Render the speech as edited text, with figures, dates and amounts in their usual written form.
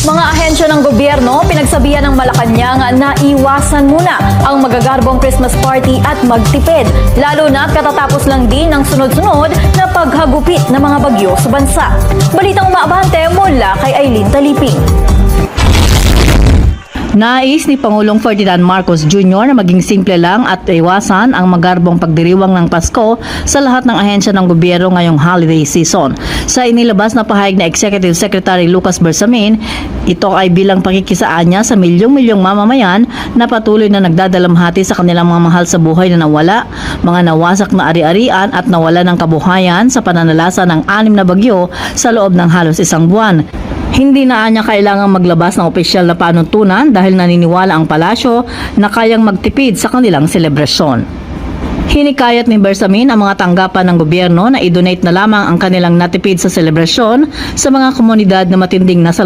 Mga ahensya ng gobyerno pinagsabihan ng Malacanang na iwasan muna ang magagarbong Christmas party at magtipid, lalo na katatapos lang din ng sunod-sunod na paghagupit ng mga bagyo sa bansa. Balitang umaabante mula kay Aileen Taliping. Nais ni Pangulong Ferdinand Marcos Jr. na maging simple lang at iwasan ang magarbong pagdiriwang ng Pasko sa lahat ng ahensya ng gobyerno ngayong holiday season. Sa inilabas na pahayag na Executive Secretary Lucas Bersamin, ito ay bilang pakikisaan niya sa milyong-milyong mamamayan na patuloy na nagdadalamhati sa kanilang mga mahal sa buhay na nawala, mga nawasak na ari-arian at nawala ng kabuhayan sa pananalasa ng 6 na bagyo sa loob ng halos isang buwan. Hindi na niya kailangang maglabas ng opisyal na panuntunan dahil naniniwala ang palasyo na kayang magtipid sa kanilang selebrasyon. Hinikayat ni Bersamin ang mga tanggapan ng gobyerno na i-donate na lamang ang kanilang natipid sa selebrasyon sa mga komunidad na matinding nasa